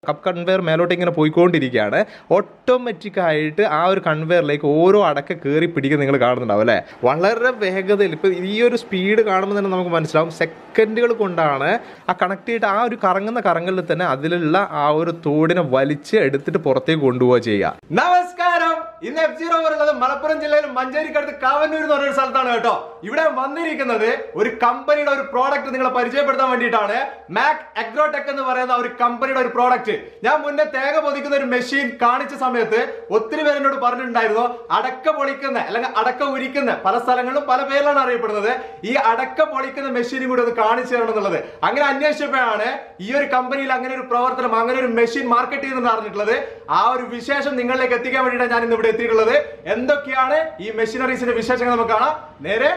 Cup conveyor മേലോട്ട് ഇങ്ങനെ പോയിക്കൊണ്ടിരിക്കുകയാണ്. ഓട്ടോമാറ്റിക്കായിട്ട് ആ ഒരു കൺവെയറിലേക്ക് ഓരോ അടക്ക കയറി പിടിക്കുക നിങ്ങൾ കാണുന്നുണ്ടാവും അല്ലേ. വളരെ വേഗതയിൽ ഇപ്പോൾ ഈ ഒരു സ്പീഡ് കാണുമ്പോൾ തന്നെ നമുക്ക് മനസ്സിലാവും സെക്കൻഡുകൾ കൊണ്ടാണ് ആ കണക്ട് ചെയ്തിട്ട് ആ ഒരു കറങ്ങുന്ന കറങ്ങലിൽ തന്നെ അതിലുള്ള ആ ഒരു തോടിനെ വലിച്ച് എടുത്തിട്ട് പുറത്തേക്ക് കൊണ്ടുപോവുക ചെയ്യുക. നമസ്കാരം. ഇന്ന് ROVER ഉള്ളത് മലപ്പുറം ജില്ലയിൽ മഞ്ചേരിക്കടുത്ത് കവന്നൂർ എന്ന് പറഞ്ഞൊരു സ്ഥലത്താണ് കേട്ടോ. ഇവിടെ വന്നിരിക്കുന്നത് ഒരു കമ്പനിയുടെ ഒരു പ്രോഡക്റ്റ് നിങ്ങളെ പരിചയപ്പെടുത്താൻ വേണ്ടിയിട്ടാണ്. AGRO എന്ന് പറയുന്ന ഒരു കമ്പനിയുടെ ഒരു പ്രോഡക്റ്റ്. ഞാൻ മുന്നേ തേങ്ങ പൊതിക്കുന്ന ഒരു മെഷീൻ കാണിച്ച സമയത്ത് ഒത്തിരി പേര് എന്നോട് പറഞ്ഞിട്ടുണ്ടായിരുന്നു, അടക്ക പൊളിക്കുന്ന അല്ലെങ്കിൽ അടക്ക ഉരിക്കുന്ന, പല സ്ഥലങ്ങളിലും പല പേരിലാണ് അറിയപ്പെടുന്നത്, ഈ അടക്ക പൊളിക്കുന്ന മെഷീനും കൂടി ഒന്ന് കാണിച്ചു തരണം എന്നുള്ളത്. അങ്ങനെ അന്വേഷിച്ചപ്പോഴാണ് ഈ ഒരു കമ്പനിയിൽ അങ്ങനെ ഒരു പ്രവർത്തനം, അങ്ങനെ ഒരു മെഷീൻ മാർക്കറ്റ് ചെയ്യുന്നത് അറിഞ്ഞിട്ടുള്ളത്. ആ ഒരു വിശേഷം നിങ്ങളിലേക്ക് എത്തിക്കാൻ വേണ്ടിയിട്ടാണ് ഞാൻ ഇന്ന് ഇവിടെ എത്തിയിട്ടുള്ളത്. എന്തൊക്കെയാണ് ഈ മെഷീനറീസിന്റെ വിശേഷങ്ങൾ നമുക്ക് കാണാം. നേരെ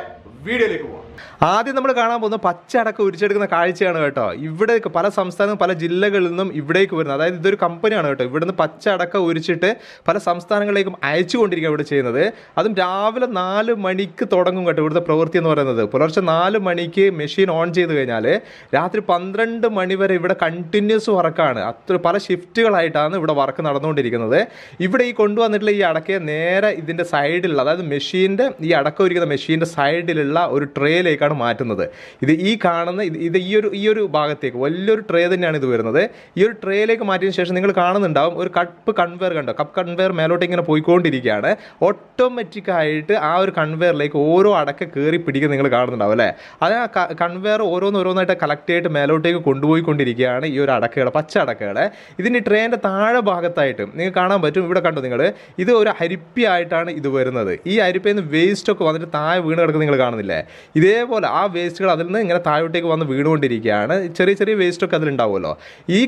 വീഡിയോയിലേക്ക് പോവാം. ആദ്യം നമ്മൾ കാണാൻ പോകുന്ന പച്ച അടക്ക ഉരിച്ചെടുക്കുന്ന കാഴ്ചയാണ് കേട്ടോ. ഇവിടെ പല സംസ്ഥാനവും പല ജില്ലകളിൽ നിന്നും ഇവിടേക്ക് വരുന്നത്, അതായത് ഇതൊരു കമ്പനിയാണ് കേട്ടോ. ഇവിടുന്ന് പച്ച അടക്ക ഉരിച്ചിട്ട് പല സംസ്ഥാനങ്ങളിലേക്കും അയച്ചുകൊണ്ടിരിക്കുക ഇവിടെ ചെയ്യുന്നത്. അതും രാവിലെ 4 മണിക്ക് തുടങ്ങും കേട്ടോ ഇവിടുത്തെ പ്രവൃത്തി എന്ന് പറയുന്നത്. പുലർച്ചെ 4 മണിക്ക് മെഷീൻ ഓൺ ചെയ്ത് കഴിഞ്ഞാൽ രാത്രി 12 മണി വരെ ഇവിടെ കണ്ടിന്യൂസ് വർക്കാണ്. അത്ര പല ഷിഫ്റ്റുകളായിട്ടാണ് ഇവിടെ വർക്ക് നടന്നുകൊണ്ടിരിക്കുന്നത്. ഇവിടെ ഈ കൊണ്ടുവന്നിട്ടുള്ള ഈ അടക്കയെ നേരെ ഇതിൻ്റെ സൈഡിലുള്ള, അതായത് മെഷീൻ്റെ ഈ അടക്ക ഉരിക്കുന്ന മെഷീൻ്റെ സൈഡിലുള്ള ഒരു ട്രേയിലേക്കാണ് മാറ്റുന്നത്. ഇത് ഈ കാണുന്ന ഇത് ഈ ഒരു ഭാഗത്തേക്ക് വലിയൊരു ട്രേ തന്നെയാണ് ഇത് വരുന്നത്. ഈ ഒരു ട്രേയിലേക്ക് മാറ്റിയതിന് ശേഷം നിങ്ങൾ കാണുന്നുണ്ടാവും ഒരു കപ്പ് കൺവെയർ കണ്ടോ. കപ്പ് കൺവെയർ മേലോട്ട് ഇങ്ങനെ പോയിക്കൊണ്ടിരിക്കുകയാണ്. ഓട്ടോമാറ്റിക്കായിട്ട് ആ ഒരു കൺവെയറിലേക്ക് ഓരോ അടക്ക കയറി പിടിക്കുക നിങ്ങൾ കാണുന്നുണ്ടാവും അല്ലേ. അത് ആ കൺവെയർ ഓരോന്നായിട്ട് കളക്ട് ചെയ്തിട്ട് മേലോട്ടേക്ക് കൊണ്ടുപോയിക്കൊണ്ടിരിക്കുകയാണ് ഈ ഒരു അടക്കകളെ, പച്ച അടക്കകളെ. ഇതിൻ്റെ ട്രേൻ്റെ താഴെ ഭാഗത്തായിട്ട് നിങ്ങൾക്ക് കാണാൻ പറ്റും. ഇവിടെ കണ്ടു നിങ്ങൾ, ഇത് ഒരു അരിപ്പിയായിട്ടാണ് ഇത് വരുന്നത്. ഈ അരിപ്പയിൽ നിന്ന് വേസ്റ്റൊക്കെ വന്നിട്ട് താഴെ വീണ് കിടക്കുന്നത് നിങ്ങൾ കാണുന്നില്ലേ. ഇതേപോലെ ആ വേസ്റ്റുകൾ അതിൽ നിന്ന് ഇങ്ങനെ താഴോട്ടേക്ക് വന്ന് വീണുകൊണ്ടിരിക്കുകയാണ്. ചെറിയ ചെറിയ വേസ്റ്റൊക്കെ അതിലുണ്ടാവുമല്ലോ. ഈ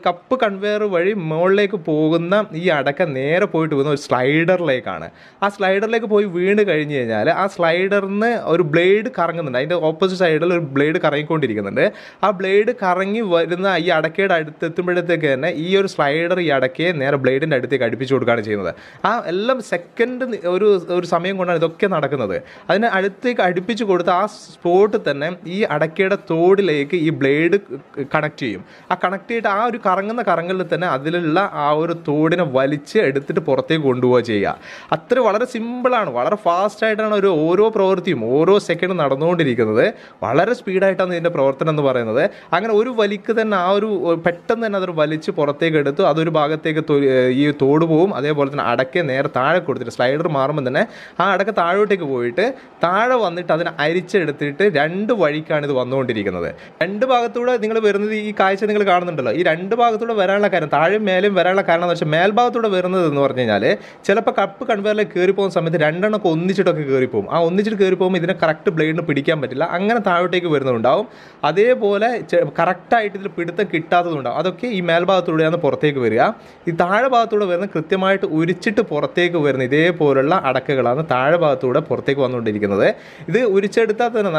കപ്പ് കൺവെയർ വഴി മുകളിലേക്ക് പോകുന്ന ഈ അടക്ക നേരെ പോയിട്ട് വീഴുന്ന ഒരു സ്ലൈഡറിലേക്കാണ്. ആ സ്ലൈഡറിലേക്ക് പോയി വീണ് കഴിഞ്ഞ് കഴിഞ്ഞാൽ ആ സ്ലൈഡറിന് ഒരു ബ്ലേഡ് കറങ്ങുന്നുണ്ട്. അതിൻ്റെ ഓപ്പോസിറ്റ് സൈഡിൽ ഒരു ബ്ലേഡ് കറങ്ങിക്കൊണ്ടിരിക്കുന്നുണ്ട്. ആ ബ്ലേഡ് കറങ്ങി വരുന്ന ഈ അടക്കയുടെ അടുത്തെത്തുമ്പോഴത്തേക്ക് തന്നെ ഈ ഒരു സ്ലൈഡർ ഈ അടക്കയെ നേരെ ബ്ലേഡിൻ്റെ അടുത്തേക്ക് അടുപ്പിച്ച് കൊടുക്കുകയാണ് ചെയ്യുന്നത്. ആ എല്ലാം സെക്കൻഡ് ഒരു സമയം കൊണ്ടാണ് ഇതൊക്കെ നടക്കുന്നത്. അതിന് അടുത്തേക്ക് അടുപ്പിച്ച് കൊടുത്ത് ആ സ്പോട്ട് തന്നെ ഈ അടക്കയുടെ തോടിലേക്ക് ഈ ബ്ലേഡ് കണക്ട് ചെയ്യും. ആ കണക്ട് ചെയ്തിട്ട് ആ ഒരു കറങ്ങുന്ന കറങ്ങലിൽ തന്നെ അതിലുള്ള ആ ഒരു തോടിനെ വലിച്ച് എടുത്തിട്ട് പുറത്തേക്ക് കൊണ്ടുപോവുക ചെയ്യുക. അത്ര വളരെ സിമ്പിളാണ്, വളരെ ഫാസ്റ്റായിട്ടാണ് ഓരോ പ്രവൃത്തിയും ഓരോ സെക്കൻഡ് നടന്നുകൊണ്ടിരിക്കുന്നത്. വളരെ സ്പീഡായിട്ടാണ് ഇതിൻ്റെ പ്രവർത്തനം എന്ന് പറയുന്നത്. അങ്ങനെ ഒരു വലിക്ക് തന്നെ ആ ഒരു പെട്ടെന്ന് തന്നെ അതൊരു വലിച്ച് പുറത്തേക്ക് എടുത്തു അതൊരു ഭാഗത്തേക്ക് ഈ തോട് പോവും. അതേപോലെ തന്നെ അടക്ക നേരെ താഴെ കൊടുത്തിട്ട് സ്ലൈഡർ മാറുമ്പോൾ തന്നെ ആ അടക്ക താഴോട്ടേക്ക് പോയിട്ട് താഴെ വന്നിട്ട് അതിനെ അരിച്ചെടുത്തിട്ട് 2 വഴിക്കാണ് ഇത് വന്നുകൊണ്ടിരിക്കുന്നത്. 2 ഭാഗത്തൂടെ നിങ്ങൾ വരുന്നത് ഈ കാഴ്ച നിങ്ങൾ കാണുന്നുണ്ടല്ലോ. ഈ 2 ഭാഗത്തൂടെ വരാനുള്ള കാര്യം, താഴെയും മേലും വരാനുള്ള കാരണം എന്ന് വെച്ചാൽ മേൽഭാഗത്തൂടെ വരുന്നത് എന്ന് പറഞ്ഞു കഴിഞ്ഞാൽ ചിലപ്പോൾ കപ്പ് കൺവെയറിലേക്ക് കയറി പോകുന്ന സമയത്ത് 2 എണ്ണമൊക്കെ ഒന്നിച്ചിട്ടൊക്കെ കയറിപ്പോകും. ആ ഒന്നിച്ചിട്ട് കയറി പോകുമ്പോൾ ഇതിനെ കറക്റ്റ് ബ്ലേഡിന് പിടിക്കാൻ പറ്റില്ല. അങ്ങനെ താഴോട്ടേക്ക് വരുന്നുണ്ടാവും. അതേപോലെ കറക്റ്റായിട്ട് ഇതിൽ പിടുത്തം കിട്ടാത്തതുണ്ടാവും. അതൊക്കെ ഈ മേൽഭാഗത്തൂടെയാണ് പുറത്തേക്ക് വരിക. ഈ താഴെ ഭാഗത്തൂടെ വരുന്ന കൃത്യമായിട്ട് ഉരിച്ചിട്ട് പുറത്തേക്ക് വരുന്ന ഇതേപോലുള്ള അടക്കകളാണ് താഴെ ഭാഗത്തൂടെ പുറത്തേക്ക് വന്നുകൊണ്ടിരിക്കുന്നത്. ഇത് ഉരിച്ചെടുത്താൽ തന്നെ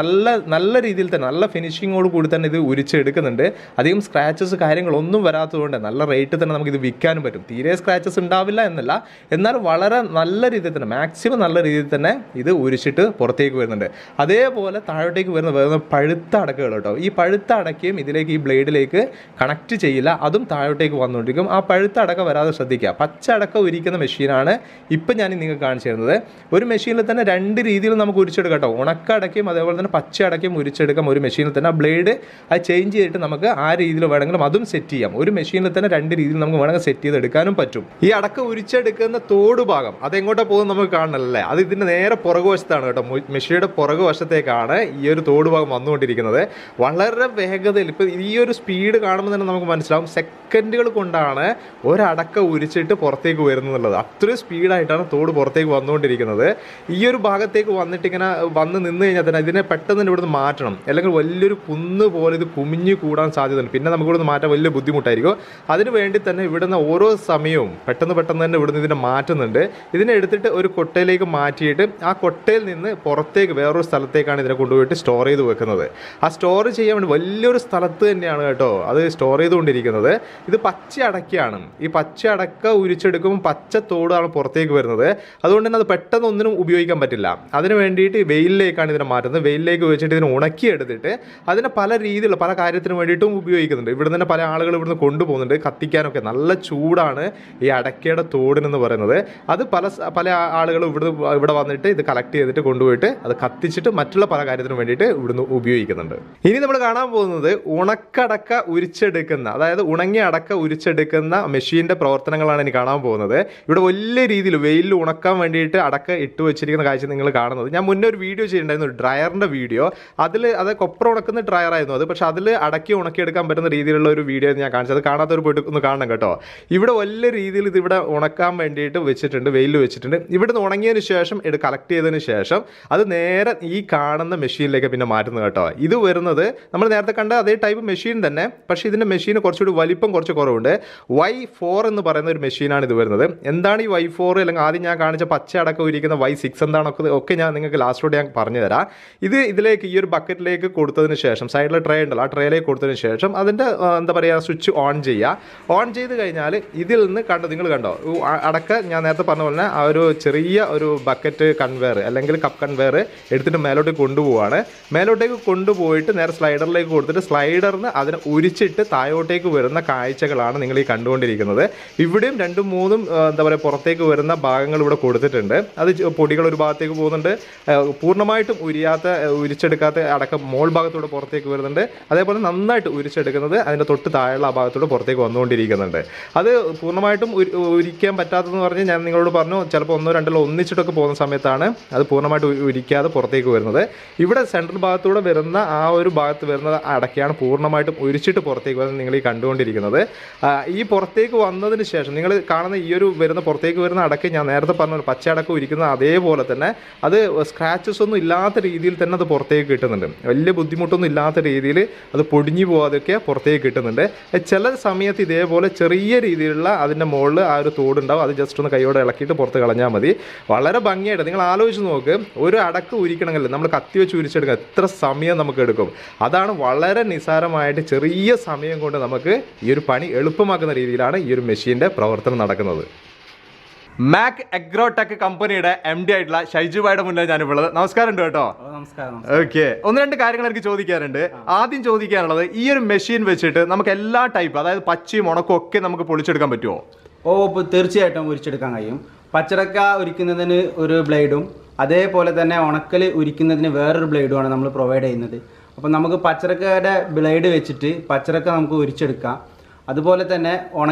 നല്ല രീതിയിൽ തന്നെ നല്ല ഫിനിഷിങ്ങോട് കൂടി തന്നെ ഇത് ഉരിച്ചെടുക്കുന്നുണ്ട്. അധികം സ്ക്രാച്ചസ് കാര്യങ്ങളൊന്നും വരാത്തതുകൊണ്ട് നല്ല റേറ്റ് തന്നെ നമുക്കിത് വിൽക്കാനും പറ്റും. തീരെ സ്ക്രാച്ചസ് ഉണ്ടാവില്ല എന്നല്ല, എന്നാൽ വളരെ നല്ല രീതിയിൽ തന്നെ മാക്സിമം നല്ല രീതിയിൽ തന്നെ ഇത് ഉരിച്ചിട്ട് പുറത്തേക്ക് വരുന്നുണ്ട്. അതേപോലെ താഴോട്ടേക്ക് വരുന്ന പഴുത്ത അടക്കകൾ കേട്ടോ. ഈ പഴുത്ത അടക്കയും ഇതിലേക്ക് ഈ ബ്ലേഡിലേക്ക് കണക്ട് ചെയ്യില്ല, അതും താഴോട്ടേക്ക് വന്നുകൊണ്ടിരിക്കും. ആ പഴുത്ത അടക്ക വരാതെ ശ്രദ്ധിക്കുക. പച്ച അടക്ക ഉരിക്കുന്ന മെഷീനാണ് ഇപ്പം ഞാൻ നിങ്ങൾക്ക് കാണിച്ചു തരുന്നത്. ഒരു മെഷീനിൽ തന്നെ 2 രീതിയിൽ നമുക്ക് ഉരിച്ചെടുക്കാം കേട്ടോ. ഉണക്ക അടക്കയും അതേപോലെ തന്നെ പച്ച അടക്കയും ഉരിച്ചെടുക്കാം ഒരു മെഷീനിൽ തന്നെ. ആ ബ്ലേഡ് അത് ചേഞ്ച് ചെയ്തിട്ട് നമുക്ക് ആ രീതിയിൽ വേണമെങ്കിലും അതും സെറ്റ് ചെയ്യാം. ഒരു മെഷീനിൽ തന്നെ 2 രീതിയിൽ നമുക്ക് വേണമെങ്കിൽ സെറ്റ് ചെയ്തെടുക്കാനും പറ്റും. ഈ അടക്ക ഉരിച്ചെടുക്കുന്ന തോട് ഭാഗം അതെങ്ങോട്ടാണ് പോകുന്നത് നമുക്ക് കാണണമല്ലേ. അത് ഇതിൻ്റെ നേരെ പുറകുവശത്താണ് കേട്ടോ. മെഷീയുടെ പുറകുവശത്തേക്കാണ് ഈ ഒരു തോട് ഭാഗം വന്നുകൊണ്ടിരിക്കുന്നത്. വളരെ വേഗതയിൽ ഇപ്പോൾ ഈ ഒരു സ്പീഡ് കാണുമ്പോൾ തന്നെ നമുക്ക് മനസ്സിലാവും സെക്കൻഡുകൾ കൊണ്ടാണ് ഒരടക്ക ഉരിച്ചിട്ട് പുറത്തേക്ക് വരുന്നുള്ളത്. അത്രയും സ്പീഡായിട്ടാണ് തോട് പുറത്തേക്ക് വന്നുകൊണ്ടിരിക്കുന്നത്. ഈ ഒരു ഭാഗത്തേക്ക് വന്നിട്ട് ഇങ്ങനെ വന്ന് നിന്ന് കഴിഞ്ഞാൽ തന്നെ ഇതിനെ പെട്ടെന്ന് തന്നെ ഇവിടുന്ന് മാറ്റണം, അല്ലെങ്കിൽ വലിയൊരു കുന്ന് പോലെ ഇത് കുമിഞ്ഞു കൂടാൻ സാധ്യതയുണ്ട്. പിന്നെ നമുക്ക് ഇവിടുന്ന് മാറ്റാൻ വലിയ ബുദ്ധിമുട്ടായിരിക്കും. അതിന് വേണ്ടി തന്നെ ഇവിടുന്ന് ഓരോ സമയവും പെട്ടെന്ന് തന്നെ ഇവിടുന്ന് ഇതിനെ മാറ്റുന്നുണ്ട്. ഇതിനെ എടുത്തിട്ട് ഒരു കൊട്ടയിലേക്ക് മാറ്റിയിട്ട് ആ കൊട്ടയിൽ നിന്ന് പുറത്തേക്ക് വേറൊരു സ്ഥലത്തേക്കാണ് ഇതിനെ കൊണ്ടുപോയിട്ട് സ്റ്റോർ ചെയ്ത് വെക്കുന്നത്. ആ സ്റ്റോർ ചെയ്യാൻ വേണ്ടി വലിയൊരു സ്ഥലത്ത് തന്നെയാണ് കേട്ടോ അത് സ്റ്റോർ ചെയ്തുകൊണ്ടിരിക്കുന്നത്. ഇത് പച്ച അടക്കയാണ്. ഈ പച്ച അടക്ക ഉരിച്ചെടുക്കുമ്പോൾ പച്ച തോടാണ് പുറത്തേക്ക് വരുന്നത്. അതുകൊണ്ട് തന്നെ അത് പെട്ടെന്ന് ഒന്നിനും ഉപയോഗിക്കാൻ പറ്റില്ല. അതിന് വേണ്ടിയിട്ട് വെയിലിലേക്കാണ് ഇതിനെ മാറ്റുന്നത്. വെയിലിലേക്ക് വെച്ചിട്ട് ഇതിനെ ഉണക്കിയെടുത്തിട്ട് അതിനെ പല രീതിയിലുള്ള പല കാര്യത്തിനും വേണ്ടിയിട്ടും ഉപയോഗിക്കുന്നുണ്ട്. ഇവിടെ തന്നെ പല ആളുകൾ ഇവിടുന്ന് കൊണ്ടുപോകുന്നുണ്ട് കത്തിക്കാനൊക്കെ. നല്ല ചൂടാണ് ഈ അടക്കയുടെ തോടിനെന്ന് പറയുന്നത്. അത് പല ആളുകളും ഇവിടെ വന്നിട്ട് ഇത് കളക്ട് ചെയ്തിട്ട് കൊണ്ടുപോയിട്ട് അത് കത്തിച്ചിട്ട് മറ്റുള്ള പല കാര്യത്തിനും വേണ്ടിയിട്ട് ഇവിടുന്ന് ഉപയോഗിക്കുന്നുണ്ട്. ഇനി നമ്മൾ കാണാൻ പോകുന്നത് ഉണക്കടക്ക ഉരിച്ചെടുക്കുന്ന, അതായത് ഉണങ്ങിയ അടക്ക ഉരിച്ചെടുക്കുന്ന മെഷീൻ്റെ പ്രവർത്തനങ്ങളാണ് ഇനി കാണാൻ പോകുന്നത്. ഇവിടെ വലിയ രീതിയിൽ വെയിലിൽ ഉണക്കാൻ വേണ്ടിയിട്ട് അടക്ക ഇട്ട് വെച്ചിരിക്കുന്ന കാഴ്ച നിങ്ങൾ കാണുന്നത്. ഞാൻ മുന്നേ ഒരു വീഡിയോ ചെയ്തിട്ടുണ്ടായിരുന്നു, ഒരു ഡ്രയറിൻ്റെ വീഡിയോ. അത് കൊപ്ര ഉണക്കുന്ന ഡ്രയർ ആയിരുന്നു അത്. പക്ഷെ അതിൽ അടക്കി ഉണക്കിയെടുക്കാൻ പറ്റുന്ന രീതിയിലുള്ള ഒരു വീഡിയോ ഞാൻ കാണിച്ചത്. കാണാത്തവർ പോയിട്ട് ഒന്ന് കാണണം കേട്ടോ. ഇവിടെ വലിയ രീതിയിൽ ഇതിവിടെ ഉണക്കാൻ വേണ്ടിയിട്ട് വെച്ചിട്ടുണ്ട്, വെയിലിൽ വെച്ചിട്ടുണ്ട്. ഇവിടുന്ന് ഉണങ്ങിയതിന് ശേഷം ഇത് കളക്ട് ചെയ്തതിന് ശേഷം അത് നേരെ ഈ കാണുന്ന മെഷീനിലേക്ക് പിന്നെ മാറ്റുന്നത് കേട്ടോ. ഇത് വരുന്നത് നമ്മൾ നേരത്തെ കണ്ട അതേ ടൈപ്പ് മെഷീൻ തന്നെ, പക്ഷേ ഇതിൻ്റെ മെഷീന് കുറച്ചുകൂടി വലിപ്പം കുറച്ച് കുറവുണ്ട്. Y4 എന്ന് പറയുന്ന ഒരു മെഷീനാണ് ഇത് വരുന്നത്. എന്താണ് ഈ Y4 അല്ലെങ്കിൽ ആദ്യം ഞാൻ കാണിച്ച പച്ച അടക്കം ഇരിക്കുന്ന Y6 എന്താണൊക്കെ ഒക്കെ ഞാൻ നിങ്ങൾക്ക് ലാസ്റ്റോടെ ഞാൻ പറഞ്ഞു തരാം. ഇതിലേക്ക് ഈ ഒരു ബക്കറ്റിലേക്ക് കൊടുത്തതിന് ശേഷം സൈഡിലെ ട്രേ ഉണ്ടല്ലോ, ആ ട്രേയിലേക്ക് കൊടുത്തതിന് ശേഷം അതിൻ്റെ എന്താ പറയുക സ്വിച്ച് ഓൺ ചെയ്യുക. ഓൺ ചെയ്ത് കഴിഞ്ഞാൽ ഇതിൽ നിന്ന് നിങ്ങൾ കണ്ടോ അടക്ക ഞാൻ നേരത്തെ പറഞ്ഞ പോലെ ആ ഒരു ചെറിയ ഒരു ബക്കറ്റ് കൺവെയർ അല്ലെങ്കിൽ കപ്പ് കൺവെയർ എടുത്തിട്ട് മേലോട്ടേക്ക് കൊണ്ടുപോവാണ്. മേലോട്ടേക്ക് കൊണ്ടുപോയിട്ട് നേരെ സ്ലൈഡറിലേക്ക് കൊടുത്തിട്ട് സ്ലൈഡറിന് അതിനെ ഉരിച്ചിട്ട് താഴോട്ടേക്ക് വരുന്ന കാഴ്ചകളാണ് നിങ്ങൾ ഈ കണ്ടുകൊണ്ടിരിക്കുന്നത്. ഇവിടെയും 2-3 എന്താ പറയുക പുറത്തേക്ക് വരുന്ന ഭാഗങ്ങൾ ഇവിടെ കൊടുത്തിട്ടുണ്ട്. അത് പൊടികൾ ഒരു ഭാഗത്തേക്ക് പോകുന്നുണ്ട്, പൂർണ്ണമായിട്ടും ഉരിച്ചെടുക്കാത്ത അടക്കം മോൾ ഭാഗത്തൂടെ പുറത്തേക്ക് വരുന്നുണ്ട്. അതേപോലെ നന്നായിട്ട് ഉരിച്ചെടുക്കുന്നത് അതിൻ്റെ തൊട്ട് താഴെയുള്ള ആ ഭാഗത്തൂടെ പുറത്തേക്ക് വന്നുകൊണ്ടിരിക്കുന്നുണ്ട്. അത് പൂർണ്ണമായിട്ടും ഉരിക്കാൻ പറ്റാത്തതെന്ന് പറഞ്ഞ് ഞാൻ നിങ്ങളോട് പറഞ്ഞു, ചിലപ്പോൾ 1-2 ഒന്നിച്ചിട്ടൊക്കെ പോകുന്ന സമയത്താണ് അത് പൂർണ്ണമായിട്ട് ഉരിക്കാതെ പുറത്തേക്ക് വരുന്നത്. ഇവിടെ സെൻട്രൽ ഭാഗത്തൂടെ വരുന്ന ആ ഒരു ഭാഗത്ത് വരുന്ന അടക്കയാണ് പൂർണ്ണമായിട്ടും ഉരിച്ചിട്ട് പുറത്തേക്ക് വരുന്നത് നിങ്ങൾ ഈ കണ്ടുകൊണ്ടിരിക്കുന്നത്. ഈ പുറത്തേക്ക് വന്നതിന് ശേഷം നിങ്ങൾ കാണുന്ന ഈ ഒരു പുറത്തേക്ക് വരുന്ന അടക്ക ഞാൻ നേരത്തെ പറഞ്ഞ പച്ച അടക്ക ഉരിക്കുന്നത് അതേപോലെ തന്നെ അത് സ്ക്രാച്ചസ് ഒന്നും ഇല്ലാത്ത രീതിയിൽ തന്നെ അത് പുറത്തേക്ക് കിട്ടുന്നുണ്ട്. വലിയ ബുദ്ധിമുട്ടൊന്നും ഇല്ലാത്ത രീതിയിൽ അത് പൊടിഞ്ഞു പോകാതൊക്കെ പുറത്തേക്ക് കിട്ടുന്നുണ്ട്. ചില സമയത്ത് ഇതേപോലെ ചെറിയ രീതിയിലുള്ള അതിൻ്റെ മുകളിൽ ആ ഒരു തോടുണ്ടാവും, അത് ജസ്റ്റ് ഒന്ന് കൈയോടെ ഇളക്കിയിട്ട് പുറത്ത് കളഞ്ഞാൽ മതി. വളരെ ഭംഗിയായിട്ട് നിങ്ങൾ ആലോചിച്ച് നോക്ക്, ഒരു അടക്ക ഉരിക്കണമെങ്കിൽ നമ്മൾ കത്തി വെച്ച് ഉരിച്ചെടുക്കുക എത്ര സമയം നമുക്ക് എടുക്കും. അതാണ് വളരെ നിസ്സാരമായിട്ട് ചെറിയ സമയം കൊണ്ട് നമുക്ക് ഈ ഒരു പണി എളുപ്പമാക്കുന്ന രീതിയിലാണ് ഈ ഒരു മെഷീൻ്റെ പ്രവർത്തനം നടക്കുന്നത്. മാക് അഗ്രോടെക് കമ്പനിയുടെ MD ആയിട്ടുള്ള ഷൈജുബായുടെ മുന്നിൽ ഞാനിപ്പോൾ നമസ്കാരം ഉണ്ട് കേട്ടോ. നമസ്കാരം. ഓക്കെ, 1-2 കാര്യങ്ങൾ എനിക്ക് ചോദിക്കാറുണ്ട്. ആദ്യം ചോദിക്കാനുള്ളത്, ഈ ഒരു മെഷീൻ വെച്ചിട്ട് നമുക്ക് എല്ലാ ടൈപ്പ്, അതായത് പച്ചയും ഉണക്കും ഒക്കെ നമുക്ക് പൊളിച്ചെടുക്കാൻ പറ്റുമോ? തീർച്ചയായിട്ടും ഉരിച്ചെടുക്കാൻ കഴിയും. പച്ചടക്ക ഉരിക്കുന്നതിന് ഒരു ബ്ലേഡും അതേപോലെ തന്നെ ഉണക്കൽ ഉരിക്കുന്നതിന് വേറൊരു ബ്ലേഡുമാണ് നമ്മൾ പ്രൊവൈഡ് ചെയ്യുന്നത്. അപ്പം നമുക്ക് പച്ചടക്കയുടെ ബ്ലേഡ് വെച്ചിട്ട് പച്ചടക്ക നമുക്ക് ഉരിച്ചെടുക്കാം. അതുപോലെ തന്നെ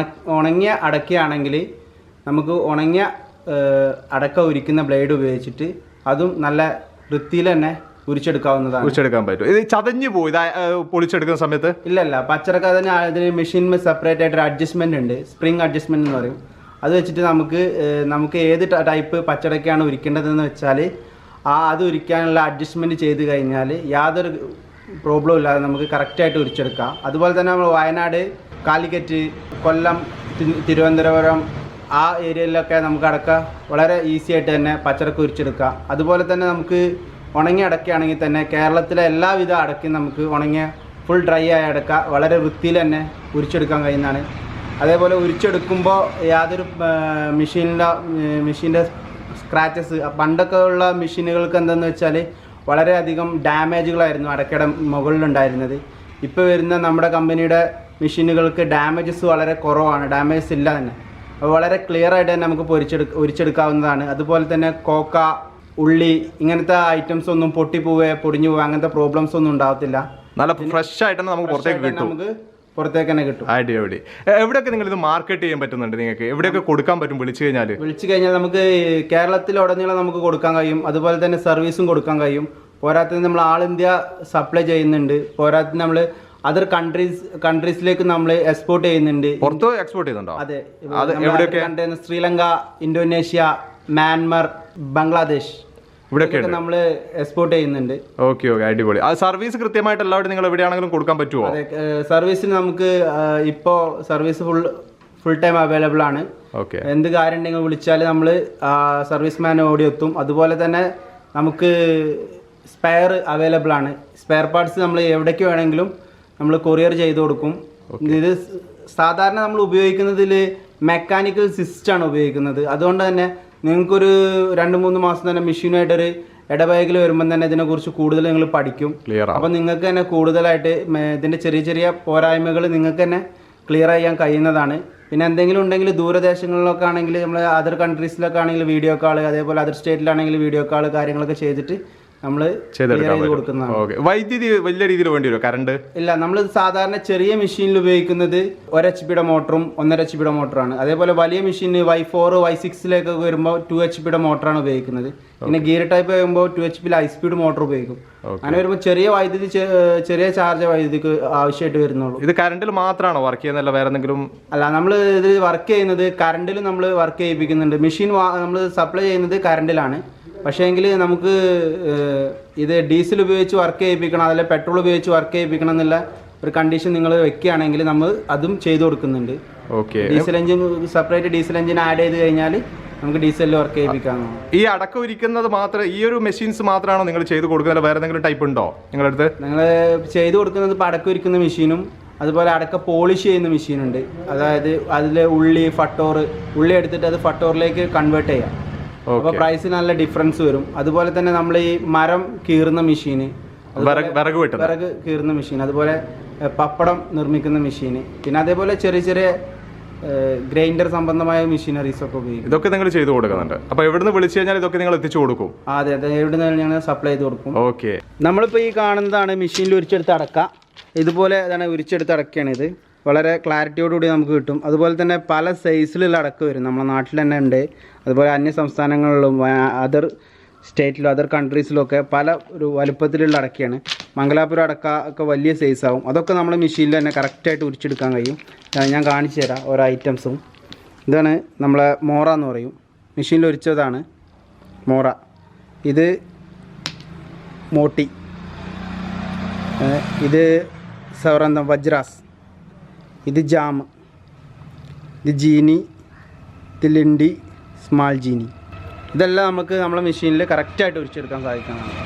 ഉണങ്ങിയ അടക്കയാണെങ്കിൽ നമുക്ക് ഉണങ്ങിയ അടക്ക ഉരിക്കുന്ന ബ്ലേഡ് ഉപയോഗിച്ചിട്ട് അതും നല്ല വൃത്തിയിൽ തന്നെ ഉരിച്ചെടുക്കാവുന്നതാണ്. ഉരിച്ചെടുക്കാൻ പറ്റും. ഇത് ചതഞ്ഞു പോയി പൊളിച്ചെടുക്കുന്ന സമയത്ത്? ഇല്ലല്ല, പച്ചടക്ക തന്നെ അതിന് മെഷീനിൽ സെപ്പറേറ്റ് ആയിട്ട് അഡ്ജസ്റ്റ്മെൻ്റ് ഉണ്ട്, സ്പ്രിംഗ് അഡ്ജസ്റ്റ്മെൻറ്റ് എന്ന് പറയും. അത് വെച്ചിട്ട് നമുക്ക് ഏത് ടൈപ്പ് പച്ചടക്കയാണ് ഉരിക്കേണ്ടതെന്ന് വെച്ചാൽ അത് ഉരിക്കാനുള്ള അഡ്ജസ്റ്റ്മെൻറ്റ് ചെയ്ത് കഴിഞ്ഞാൽ യാതൊരു പ്രോബ്ലം ഇല്ലാതെ നമുക്ക് കറക്റ്റായിട്ട് ഉരിച്ചെടുക്കാം. അതുപോലെ തന്നെ നമ്മൾ വയനാട്, കാലിക്കറ്റ്, കൊല്ലം, തിരുവനന്തപുരം ആ ഏരിയയിലൊക്കെ നമുക്ക് അടക്ക വളരെ ഈസി ആയിട്ട് തന്നെ പച്ചടക്ക ഉരിച്ചെടുക്കാം. അതുപോലെ തന്നെ നമുക്ക് ഉണങ്ങിയ അടക്കയാണെങ്കിൽ തന്നെ കേരളത്തിലെ എല്ലാവിധ അടക്കയും നമുക്ക് ഉണങ്ങിയ ഫുൾ ഡ്രൈ ആയ അടക്ക വളരെ വൃത്തിയിൽ തന്നെ ഉരിച്ചെടുക്കാൻ കഴിയുന്നതാണ്. അതേപോലെ ഉരിച്ചെടുക്കുമ്പോൾ യാതൊരു മെഷീൻ്റെ സ്ക്രാച്ചസ്, പണ്ടൊക്കെ ഉള്ള മെഷീനുകൾക്ക് എന്തെന്ന് വെച്ചാൽ വളരെയധികം ഡാമേജുകളായിരുന്നു അടക്കയുടെ മുകളിലുണ്ടായിരുന്നത്. ഇപ്പോൾ വരുന്ന നമ്മുടെ കമ്പനിയുടെ മെഷീനുകൾക്ക് ഡാമേജസ് വളരെ കുറവാണ്, ഡാമേജസ് ഇല്ല തന്നെ. അപ്പോൾ വളരെ ക്ലിയർ ആയിട്ട് തന്നെ നമുക്ക് ഉരിച്ചെടുക്കാവുന്നതാണ്. അതുപോലെ തന്നെ കോക്ക, ഉള്ളി ഇങ്ങനത്തെ ഐറ്റംസ് ഒന്നും പൊടിഞ്ഞു പോവുക അങ്ങനത്തെ പ്രോബ്ലംസ് ഒന്നും ഉണ്ടാകത്തില്ല. നല്ല ഫ്രഷ് ആയിട്ട് നമുക്ക് പുറത്തേക്ക് തന്നെ കിട്ടും. അടിപൊളി. എവിടെയൊക്കെ നിങ്ങൾ ഇത് മാർക്കറ്റ് ചെയ്യാൻ പറ്റുന്നുണ്ട്? നിങ്ങൾക്ക് എവിടെയൊക്കെ കൊടുക്കാൻ പറ്റും? വിളിച്ചു കഴിഞ്ഞാൽ നമുക്ക് കേരളത്തിലുടനീളം നമുക്ക് കൊടുക്കാൻ കഴിയും. അതുപോലെ തന്നെ സർവീസും കൊടുക്കാൻ കഴിയും. പോരാത്തതിന് നമ്മൾ ആൾ ഇന്ത്യ സപ്ലൈ ചെയ്യുന്നുണ്ട്. പോരാത്തതിന് നമ്മൾ അതർ കൺട്രീസിലേക്ക് നമ്മൾ എക്സ്പോർട്ട് ചെയ്യുന്നുണ്ട്. പുറത്ത് എക്സ്പോർട്ട് ചെയ്യുന്നുണ്ടോ? അതെ. ശ്രീലങ്ക, ഇന്തോനേഷ്യ, മ്യാൻമർ, ബംഗ്ലാദേശ് ഇവിടെയൊക്കെ നമ്മൾ എക്സ്പോർട്ട് ചെയ്യുന്നുണ്ട്. ഓക്കെ, അടിപൊളി. ആ സർവീസ് കൃത്യമായിട്ട് എല്ലാവരും നിങ്ങൾ എവിടെയാണെങ്കിലും കൊടുക്കാൻ പറ്റുമോ? അതെ, സർവീസിന് നമുക്ക് ഇപ്പോൾ സർവീസ് ഫുൾ ടൈം അവൈലബിൾ ആണ്. ഓക്കെ, എന്ത് കാര്യം ഉണ്ടെങ്കിൽ വിളിച്ചാൽ നമ്മൾ സർവീസ് മാൻ ഓടി എത്തും. അതുപോലെ തന്നെ നമുക്ക് സ്പെയർ അവൈലബിൾ ആണ്. സ്പെയർ പാർട്സ് നമ്മൾ എവിടേക്ക് വേണമെങ്കിലും നമ്മൾ കൊറിയർ ചെയ്ത് കൊടുക്കും. ഇത് സാധാരണ നമ്മൾ ഉപയോഗിക്കുന്നതിൽ മെക്കാനിക്കൽ സിസ്റ്റമാണ് ഉപയോഗിക്കുന്നത്. അതുകൊണ്ട് തന്നെ നിങ്ങൾക്കൊരു 2-3 മാസം തന്നെ മെഷീനുമായിട്ടൊരു ഇടവൈകിൽ വരുമ്പോൾ തന്നെ ഇതിനെക്കുറിച്ച് കൂടുതൽ നിങ്ങൾ പഠിക്കും. അപ്പോൾ നിങ്ങൾക്ക് തന്നെ കൂടുതലായിട്ട് ഇതിൻ്റെ ചെറിയ ചെറിയ പോരായ്മകൾ നിങ്ങൾക്ക് തന്നെ ക്ലിയർ ചെയ്യാൻ കഴിയുന്നതാണ്. പിന്നെ എന്തെങ്കിലും ഉണ്ടെങ്കിൽ ദൂരദേശങ്ങളിലൊക്കെ ആണെങ്കിൽ നമ്മൾ അതർ കൺട്രീസിലൊക്കെ ആണെങ്കിൽ വീഡിയോ കോൾ, അതേപോലെ അതർ സ്റ്റേറ്റിലാണെങ്കിൽ വീഡിയോ കോൾ കാര്യങ്ങളൊക്കെ ചെയ്തിട്ട് നമ്മൾ കൊടുക്കുന്നതാണ്. വൈദ്യുതി വലിയ രീതിയിൽ വേണ്ടി വരുമോ? കറണ്ട് ഇല്ല, നമ്മൾ സാധാരണ ചെറിയ മെഷീനിൽ ഉപയോഗിക്കുന്നത് 1 HP മോട്ടറും 1.5 HP മോട്ടറാണ്. അതേപോലെ വലിയ മെഷീന് Y4 Y6 വരുമ്പോൾ 2 HP മോട്ടറാണ് ഉപയോഗിക്കുന്നത്. പിന്നെ ഗിയർ ടൈപ്പ് വരുമ്പോൾ 2 HP ഹൈ സ്പീഡ് മോട്ടർ ഉപയോഗിക്കും. അങ്ങനെ വരുമ്പോൾ ചെറിയ വൈദ്യുതി, ചെറിയ ചാർജ് വൈദ്യുതിക്ക് ആവശ്യമായിട്ട് വരുന്നുള്ളൂ. ഇത് കറണ്ടിൽ മാത്രമാണോ വർക്ക് ചെയ്യുന്നതല്ല വേറെ എന്തെങ്കിലും? അല്ല, നമ്മൾ ഇത് വർക്ക് ചെയ്യുന്നത് കറണ്ടിൽ നമ്മൾ വർക്ക് ചെയ്യിപ്പിക്കുന്നുണ്ട്. മെഷീൻ നമ്മൾ സപ്ലൈ ചെയ്യുന്നത് കറണ്ടിലാണ്. പക്ഷേ എങ്കിൽ നമുക്ക് ഇത് ഡീസൽ ഉപയോഗിച്ച് വർക്ക് ചെയ്യിപ്പിക്കണം, അതല്ല പെട്രോൾ ഉപയോഗിച്ച് വർക്ക് ചെയ്യിപ്പിക്കണം എന്നുള്ള ഒരു കണ്ടീഷൻ നിങ്ങൾ വെക്കുകയാണെങ്കിൽ നമ്മൾ അതും ചെയ്തു കൊടുക്കുന്നുണ്ട്. Diesel engine, separate diesel engine add ചെയ്ത് കഴിഞ്ഞാൽ നമുക്ക് ഡീസലിൽ വർക്ക് ചെയ്യിപ്പിക്കാവുന്നതാണ്. ഈ അടക്കം ഉരിക്കുന്നത് മാത്രം, ഈ ഒരു മെഷീൻസ് മാത്രമാണോ നിങ്ങൾ ചെയ്ത് കൊടുക്കുന്നത്? വേറെ എന്തെങ്കിലും ടൈപ്പ് ഉണ്ടോ നിങ്ങളുടെ അടുത്ത്? നിങ്ങൾ ചെയ്തു കൊടുക്കുന്നത് ഇപ്പോൾ അടക്കം ഉരിക്കുന്ന മെഷീനും അതുപോലെ അടക്ക പോളിഷ് ചെയ്യുന്ന മെഷീനുണ്ട്. അതായത് അതിൽ ഉള്ളി എടുത്തിട്ട് അത് ഫട്ടോറിലേക്ക് കൺവേർട്ട് ചെയ്യാം. അപ്പോൾ പ്രൈസിൽ നല്ല ഡിഫറൻസ് വരും. അതുപോലെ തന്നെ നമ്മൾ ഈ മരം കീറുന്ന മെഷീന്, വിറക് കീറുന്ന മെഷീൻ, അതുപോലെ പപ്പടം നിർമ്മിക്കുന്ന മെഷീന്, പിന്നെ അതേപോലെ ചെറിയ ചെറിയ ഗ്രൈൻഡർ സംബന്ധമായ മെഷീനറീസ് ഒക്കെ ഉപയോഗിക്കും. ഇതൊക്കെ നിങ്ങൾ ചെയ്തു കൊടുക്കുന്നുണ്ട്. അപ്പോൾ എവിടുന്ന് വിളിച്ചു കഴിഞ്ഞാൽ ഇതൊക്കെ നിങ്ങൾ എത്തിച്ചു കൊടുക്കും? അതെ, എവിടുന്ന് ഞങ്ങൾ സപ്ലൈ ചെയ്ത് കൊടുക്കും. ഓക്കെ. നമ്മളിപ്പോൾ ഈ കാണുന്നതാണ് മെഷീനിൽ ഉരിച്ചെടുത്ത് അടക്ക. ഇതുപോലെ ഇതാണ് ഉരിച്ചെടുത്ത് അടക്കയാണ്. ഇത് വളരെ ക്ലാരിറ്റിയോടുകൂടി നമുക്ക് കിട്ടും. അതുപോലെ തന്നെ പല സൈസിലുള്ള അടക്ക വരും. നമ്മുടെ നാട്ടിൽ തന്നെ ഉണ്ട്. അതുപോലെ അന്യ സംസ്ഥാനങ്ങളിലും അതർ സ്റ്റേറ്റിലും അതർ കൺട്രീസിലൊക്കെ പല ഒരു വലുപ്പത്തിലുള്ള അടക്കയാണ്. മംഗലാപുരം അടക്ക ഒക്കെ വലിയ സൈസാവും. അതൊക്കെ നമ്മൾ മെഷീനിൽ തന്നെ കറക്റ്റായിട്ട് ഉരിച്ചെടുക്കാൻ കഴിയും. ഞാൻ കാണിച്ചു തരാം ഓരോ ഐറ്റംസും. ഇതാണ് നമ്മളെ മോറ എന്ന് പറയും. മെഷീനിൽ ഉരിച്ചതാണ് മോറ. ഇത് മോട്ടി, ഇത് സൗരന്തം വജ്രാസ്, ഇത് ജാം, ഇത് ജീനി, ഇത് ലിൻഡി, സ്മാൾ ജീനി. ഇതെല്ലാം നമുക്ക് നമ്മളെ മെഷീനിൽ കറക്റ്റായിട്ട് ഉരിച്ചെടുക്കാൻ സാധിക്കുന്നതാണ്.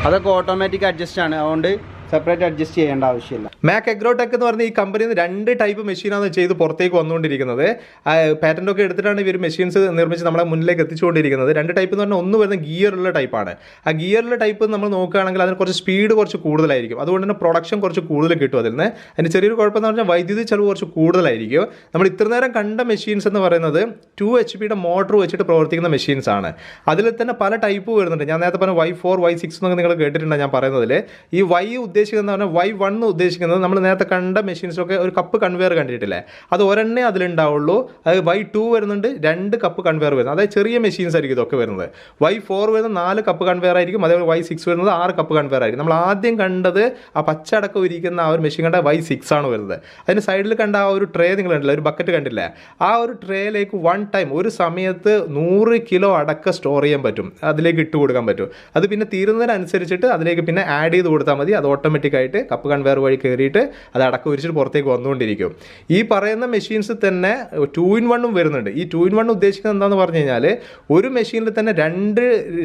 അതൊക്കെ ഓട്ടോമാറ്റിക് അഡ്ജസ്റ്റ് ആണ്, അതുകൊണ്ട് സെപ്പറേറ്റ് അഡ്ജസ്റ്റ് ചെയ്യേണ്ട ആവശ്യമില്ല. മാക് അഗ്രോടെക് എന്ന് പറഞ്ഞ ഈ കമ്പനിയിൽ നിന്ന് 2 ടൈപ്പ് മെഷീനാണ് ചെയ്ത് പുറത്തേക്ക് വന്നുകൊണ്ടിരിക്കുന്നത്. പാറ്റന്റ് ഒക്കെ എടുത്തിട്ടാണ് ഇവർ മെഷീൻസ് നിർമ്മിച്ച് നമ്മളെ മുന്നിലേക്ക് എത്തിച്ചുകൊണ്ടിരിക്കുന്നത്. 2 ടൈപ്പ് എന്ന് പറഞ്ഞാൽ ഒന്ന് വരുന്ന ഗിയറുള്ള ടൈപ്പാണ്. ആ ഗിയറുള്ള ടൈപ്പ് നമ്മൾ നോക്കുകയാണെങ്കിൽ അതിന് കുറച്ച് സ്പീഡ് കുറച്ച് കൂടുതലായിരിക്കും. അതുകൊണ്ട് തന്നെ പ്രൊഡക്ഷൻ കുറച്ച് കൂടുതൽ കിട്ടും. അതിൽ നിന്ന് അതിന് ചെറിയൊരു കുഴപ്പമെന്ന് പറഞ്ഞാൽ വൈദ്യുതി ചെലവ് കുറച്ച് കൂടുതലായിരിക്കും. നമ്മൾ ഇത്ര നേരം കണ്ട മെഷീൻസ് എന്ന് പറയുന്നത് 2 HP മോട്ടർ വെച്ചിട്ട് പ്രവർത്തിക്കുന്ന മെഷീൻസ് ആണ്. അതിൽ തന്നെ പല ടൈപ്പ് വരുന്നുണ്ട്. ഞാൻ നേരത്തെ പറഞ്ഞ Y4 Y6 എന്നൊക്കെ നിങ്ങൾ കേട്ടിട്ടുണ്ടോ ഞാൻ പറയുന്നതിൽ? ഈ ഉദ്ദേശിക്കുന്നത് പറഞ്ഞാൽ Y1 ഉദ്ദേശിക്കുന്നത് നമ്മൾ നേരത്തെ കണ്ട മെഷീൻസിലൊക്കെ ഒരു കപ്പ് കൺവെയർ കണ്ടിട്ടില്ലേ, അത് ഒരെണ്ണേ അതിലുണ്ടാവുള്ളൂ. അത് Y2 വരുന്നുണ്ട്, 2 കപ്പ് കൺവെയർ വരുന്നത്. അതായത് ചെറിയ മെഷീൻസ് ആയിരിക്കും ഇതൊക്കെ വരുന്നത്. Y4 വരുന്നത് 4 കപ്പ് കൺവെയർ ആയിരിക്കും. അതേപോലെ Y6 വരുന്നത് 6 കപ്പ് കൺവെയർ ആയിരിക്കും. നമ്മൾ ആദ്യം കണ്ടത് ആ പച്ചടക്കം ഇരിക്കുന്ന ആ ഒരു മെഷീൻ കണ്ട Y6 ആണ് വരുന്നത്. അതിന് സൈഡിൽ കണ്ട ആ ഒരു ട്രേ നിങ്ങൾ കണ്ടില്ല, ഒരു ബക്കറ്റ് കണ്ടില്ലേ, ആ ഒരു ട്രേയിലേക്ക് ഒരു സമയത്ത് 100 കിലോ അടക്ക സ്റ്റോർ ചെയ്യാൻ പറ്റും, അതിലേക്ക് ഇട്ട് കൊടുക്കാൻ പറ്റും. അത് പിന്നെ തീരുന്നതിനനുസരിച്ചിട്ട് അതിലേക്ക് പിന്നെ ആഡ് ചെയ്ത് കൊടുത്താൽ മതി. അത് ഓട്ടോമാറ്റിക്കായിട്ട് കപ്പ് കൺവെയർ വഴി കയറിയിട്ട് അത് അടക്കം ഉരിച്ചിട്ട് പുറത്തേക്ക് വന്നുകൊണ്ടിരിക്കും. ഈ പറയുന്ന മെഷീൻസ് തന്നെ 2-in-1 വരുന്നുണ്ട്. ഈ 2-in-1 ഉദ്ദേശിക്കുന്നത് എന്താണെന്ന് പറഞ്ഞു കഴിഞ്ഞാൽ ഒരു മെഷീനിൽ തന്നെ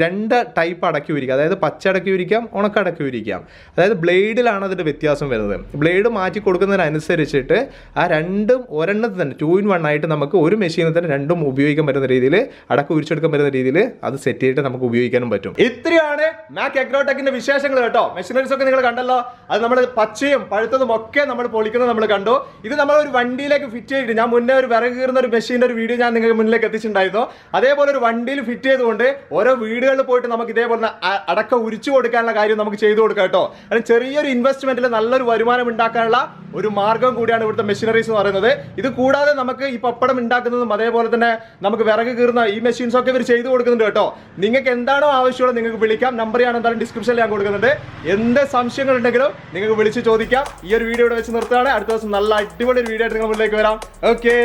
രണ്ട് ടൈപ്പ് അടക്കി ഉരിക്കാം. അതായത് പച്ച അടക്കി ഉരിക്കാം, ഉണക്ക അടക്കി ഉരിക്കാം. അതായത് ബ്ലേഡിലാണ് അതിൻ്റെ വ്യത്യാസം വരുന്നത്. ബ്ലേഡ് മാറ്റി കൊടുക്കുന്നതിനനുസരിച്ചിട്ട് ആ രണ്ടും ഒരെണ്ണത്തിൽ തന്നെ 2-in-1 ആയിട്ട് നമുക്ക് ഒരു മെഷീനിൽ തന്നെ രണ്ടും ഉപയോഗിക്കാൻ പറ്റുന്ന രീതിയിൽ, അടക്കം ഉരിച്ചെടുക്കാൻ പറ്റുന്ന രീതിയിൽ അത് സെറ്റ് ചെയ്തിട്ട് നമുക്ക് ഉപയോഗിക്കാനും പറ്റും. ഇത്രയാണ് മാക് അഗ്രോടെക്കിന്റെ വിശേഷങ്ങൾ കേട്ടോ. മെഷീനറീസ് ഒക്കെ നിങ്ങൾ കണ്ടല്ലോ. അത് നമ്മൾ പച്ചയും പഴുത്തതും ഒക്കെ നമ്മൾ പൊളിക്കുന്നത് നമ്മൾ കണ്ടു. ഇത് നമ്മൾ ഒരു വണ്ടിയിലേക്ക് ഫിറ്റ് ചെയ്തിട്ട്, ഞാൻ മുന്നേ ഒരു വിറക് കീറുന്ന ഒരു മെഷീൻ്റെ ഒരു വീഡിയോ ഞാൻ നിങ്ങൾക്ക് മുന്നിലേക്ക് എത്തിച്ചിട്ടുണ്ടായിരുന്നു. അതേപോലെ ഒരു വണ്ടിയിൽ ഫിറ്റ് ചെയ്തുകൊണ്ട് ഓരോ വീടുകളിൽ പോയിട്ട് നമുക്ക് ഇതേപോലെ അടക്കം ഉരിച്ചു കൊടുക്കാനുള്ള കാര്യം നമുക്ക് ചെയ്തു കൊടുക്കാം കേട്ടോ. കാരണം ചെറിയൊരു ഇൻവെസ്റ്റ്മെന്റിൽ നല്ലൊരു വരുമാനം ഉണ്ടാക്കാനുള്ള ഒരു മാർഗം കൂടിയാണ് ഇവിടുത്തെ മെഷീനറീസ് എന്ന് പറയുന്നത്. ഇത് കൂടാതെ നമുക്ക് ഈ പപ്പടം ഉണ്ടാക്കുന്നതും അതേപോലെ തന്നെ നമുക്ക് വിറക് കീറുന്ന ഈ മെഷീൻസ് ഒക്കെ ഇവർ ചെയ്തു കൊടുക്കുന്നുണ്ട് കേട്ടോ. നിങ്ങൾക്ക് എന്താണോ ആവശ്യമുള്ളത് നിങ്ങൾക്ക് വിളിക്കാം. നമ്പർ ഞാൻ എന്തായാലും ഡിസ്ക്രിപ്ഷനിൽ ഞാൻ കൊടുക്കുന്നുണ്ട്. എന്ത് സംശയങ്ങൾ ഉണ്ടെങ്കിലും നിങ്ങൾക്ക് വിളിച്ച് ചോദിക്കാം. ഈ ഒരു വീഡിയോ ഇവിടെ വെച്ച് നിർത്തുകയാണ്. അടുത്ത ദിവസം നല്ല അടിപൊളി ഒരു വീഡിയോ ആയിട്ട് നിങ്ങൾ മുന്നിലേക്ക് വരാം. Okay,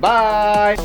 by.